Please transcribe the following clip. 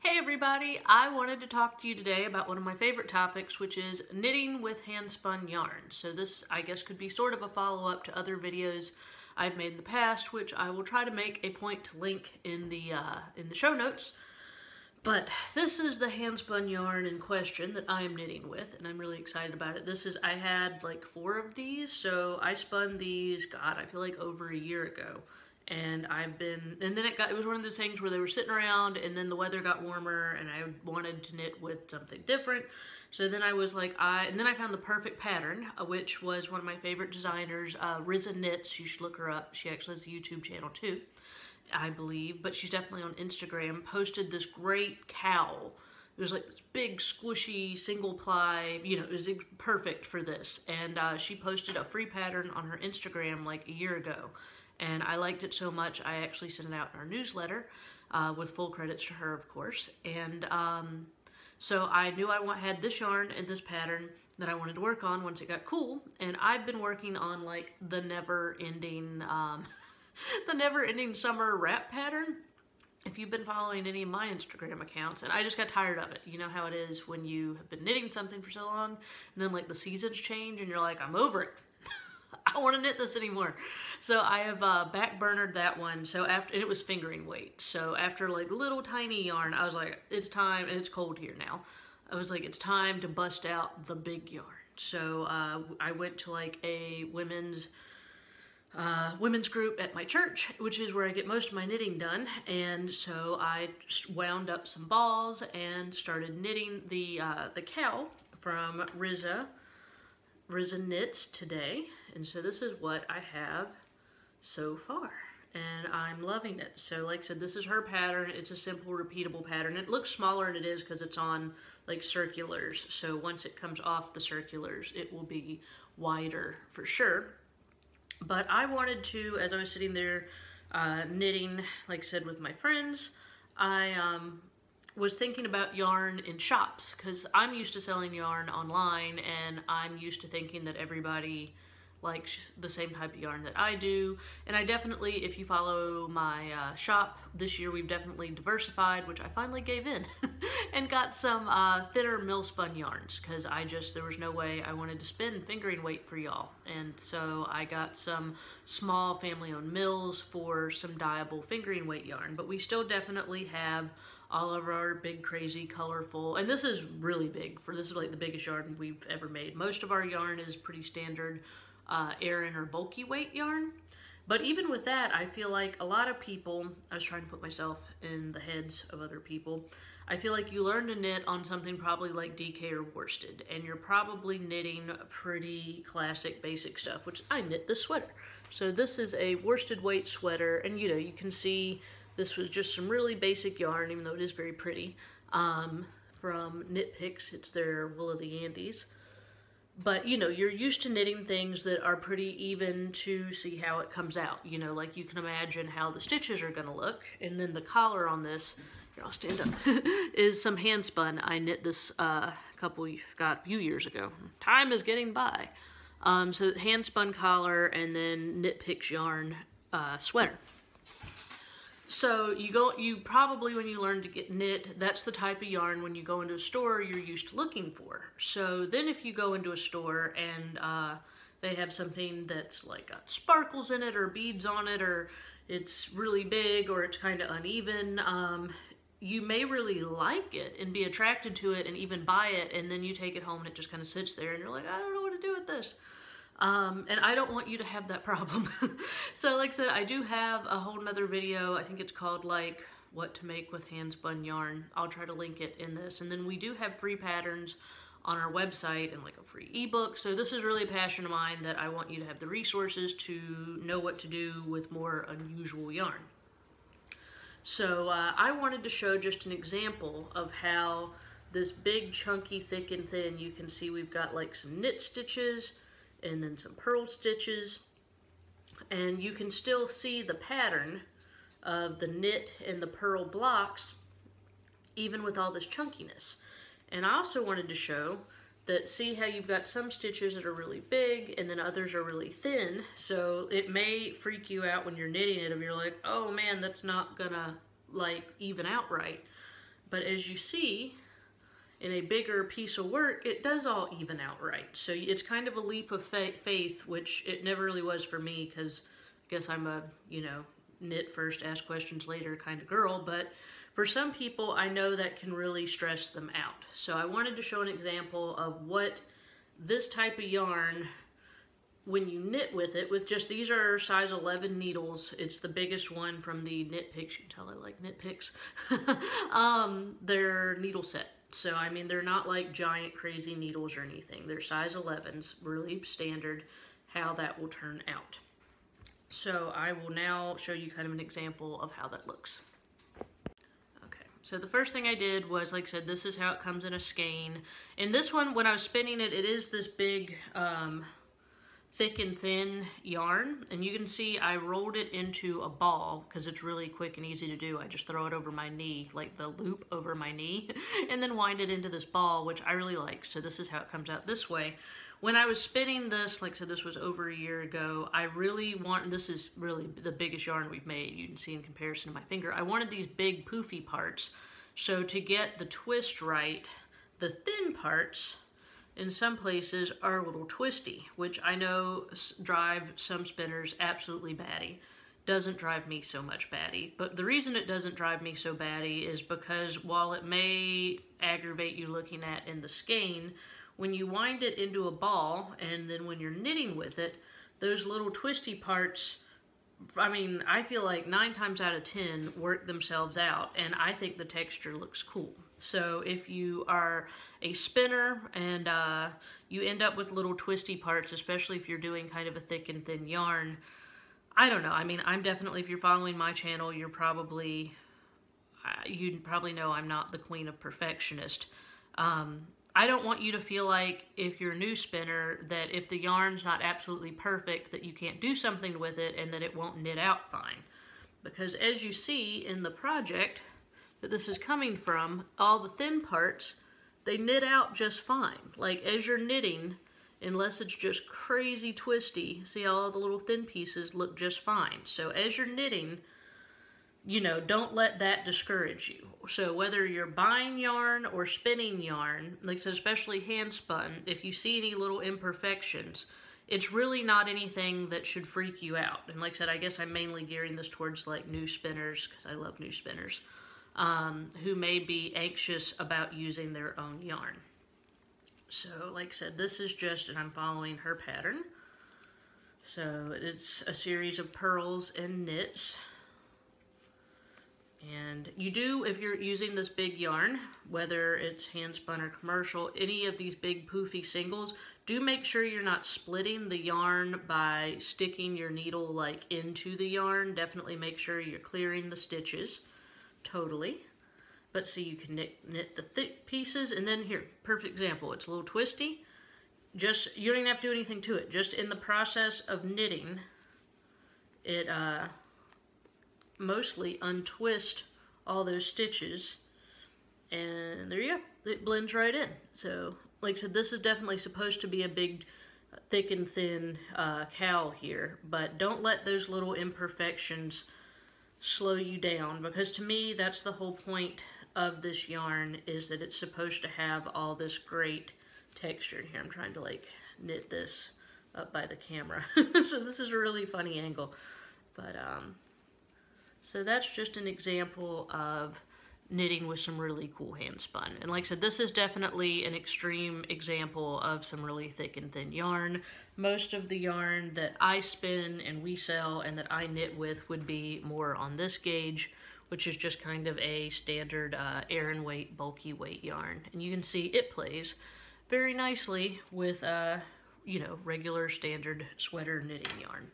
Hey everybody, I wanted to talk to you today about one of my favorite topics, which is knitting with hand-spun yarn. So this, I guess, could be sort of a follow-up to other videos I've made in the past, which I will try to make a point to link in the show notes. But this is the hand-spun yarn in question that I am knitting with, and I'm really excited about it. I had like 4 of these, so I spun these, God, I feel like over a year ago. And then it was one of those things where they were sitting around and then the weather got warmer and I wanted to knit with something different. So then I was like, and then I found the perfect pattern, which was one of my favorite designers, Riza Knits. You should look her up. She actually has a YouTube channel too, I believe, but she's definitely on Instagram, posted this great cowl. It was like this big, squishy, single ply, it was perfect for this. And she posted a free pattern on her Instagram like a year ago. And I liked it so much, I actually sent it out in our newsletter, with full credits to her, of course. And so I knew I had this yarn and this pattern that I wanted to work on once it got cool. And I've been working on like the never-ending summer wrap pattern. If you've been following any of my Instagram accounts, and I just got tired of it. You know how it is when you have been knitting something for so long, and then like the seasons change and you're like, I'm over it. I don't want to knit this anymore. So I have back-burnered that one. So and it was fingering weight. So after like little tiny yarn, I was like, it's time, and it's cold here now. I was like, it's time to bust out the big yarn. So I went to like a women's group at my church, which is where I get most of my knitting done. And so I wound up some balls and started knitting the cowl from Riza Knits today. And so this is what I have so far, and I'm loving it. So like I said, this is her pattern. It's a simple repeatable pattern. It looks smaller than it is because it's on like circulars, so once it comes off the circulars it will be wider for sure. But I wanted to, as I was sitting there knitting, like I said, with my friends, I was thinking about yarn in shops, because I'm used to selling yarn online and I'm used to thinking that everybody likes the same type of yarn that I do. And I definitely, if you follow my shop, this year we've definitely diversified, which I finally gave in and got some thinner mill spun yarns, because there was no way I wanted to spend fingering weight for y'all. And so I got some small family owned mills for some dyeable fingering weight yarn, but we still definitely have all of our big, crazy, colorful, and this is really big, this is like the biggest yarn we've ever made. Most of our yarn is pretty standard Aran or bulky weight yarn. But even with that, I feel like a lot of people, I was trying to put myself in the heads of other people, I feel like you learn to knit on something probably like DK or worsted, and you're probably knitting pretty classic basic stuff, which I knit this sweater. So this is a worsted weight sweater, and you can see this was just some really basic yarn, even though it is very pretty, from Knit Picks. It's their Wool of the Andes. But, you're used to knitting things that are pretty even to see how it comes out. Like you can imagine how the stitches are going to look. And then the collar on this, here, I'll stand up, is some hand spun. I knit this a few years ago. Time is getting by. So hand spun collar and then Knit Picks yarn sweater. So you probably, when you learn to knit, that's the type of yarn when you go into a store you're used to looking for. So then if you go into a store and they have something that's like got sparkles in it or beads on it, or it's really big or it's kind of uneven, you may really like it and be attracted to it and even buy it, and then you take it home and it just kind of sits there and you're like, I don't know what to do with this. And I don't want you to have that problem. So like I said, I do have a whole nother video. I think it's called like what to make with hand spun yarn. I'll try to link it in this. And then we do have free patterns on our website and like a free ebook. So this is really a passion of mine, that I want you to have the resources to know what to do with more unusual yarn. So I wanted to show just an example of how this big, chunky, thick and thin, you can see we've got like some knit stitches and then some purl stitches, and you can still see the pattern of the knit and the purl blocks even with all this chunkiness. And I also wanted to show that, see how you've got some stitches that are really big and then others are really thin, so it may freak you out when you're knitting it if you're like, oh man, that's not gonna like even out right. But as you see, in a bigger piece of work, it does all even out right. So it's kind of a leap of faith, which it never really was for me, because I guess I'm a, knit first, ask questions later kind of girl. But for some people, I know that can really stress them out. So I wanted to show an example of what this type of yarn, when you knit with it, with just, these are size 11 needles. It's the biggest one from the Knit Picks. You can tell I like Knit Picks. They're needle set. So, I mean, they're not like giant crazy needles or anything. They're size 11s, really standard how that will turn out. So I will now show you kind of an example of how that looks. Okay, so the first thing I did was, like I said, this is how it comes in a skein. And this one, when I was spinning it, it is this big, thick and thin yarn, and you can see I rolled it into a ball because it's really quick and easy to do. I just throw it over my knee, like the loop over my knee, and then wind it into this ball, which I really like. So this is how it comes out this way. When I was spinning this, like I said, this was over a year ago, I really want, this is really the biggest yarn we've made, you can see in comparison to my finger. I wanted these big poofy parts. So to get the twist right, the thin parts in some places are a little twisty, which I know drive some spinners absolutely batty. Doesn't drive me so much batty. But the reason it doesn't drive me so batty is because while it may aggravate you looking at in the skein, when you wind it into a ball and then when you're knitting with it, those little twisty parts, I mean, I feel like 9 times out of 10 work themselves out, and I think the texture looks cool. So if you are a spinner and you end up with little twisty parts, especially if you're doing kind of a thick and thin yarn, I don't know. I mean, I'm definitely, if you're following my channel, you'd probably know I'm not the queen of perfectionist. I don't want you to feel like, if you're a new spinner, that if the yarn's not absolutely perfect, that you can't do something with it and that it won't knit out fine. Because as you see in the project that this is coming from, all the thin parts, they knit out just fine. Like, as you're knitting, unless it's just crazy twisty, see all the little thin pieces look just fine. So as you're knitting, don't let that discourage you. So whether you're buying yarn or spinning yarn, like I said, especially hand spun, if you see any little imperfections, it's really not anything that should freak you out. And like I said, I guess I'm mainly gearing this towards like new spinners, because I love new spinners, who may be anxious about using their own yarn. So like I said, this is just, and I'm following her pattern. So it's a series of purls and knits. And you do, if you're using this big yarn, whether it's hand spun or commercial, any of these big poofy singles, do make sure you're not splitting the yarn by sticking your needle like into the yarn. Definitely make sure you're clearing the stitches totally. But see, you can knit the thick pieces, and then here, perfect example, it's a little twisty. Just, you don't even have to do anything to it. Just in the process of knitting, it mostly untwist all those stitches, and there you go, it blends right in. So like I said, this is definitely supposed to be a big thick and thin cowl here, but don't let those little imperfections slow you down, because to me that's the whole point of this yarn, is that it's supposed to have all this great texture. Here I'm trying to like knit this up by the camera so this is a really funny angle, but so that's just an example of knitting with some really cool hand spun. And like I said, this is definitely an extreme example of some really thick and thin yarn. Most of the yarn that I spin and we sell and that I knit with would be more on this gauge, which is just kind of a standard Aran weight, bulky weight yarn. And you can see it plays very nicely with, regular standard sweater knitting yarn.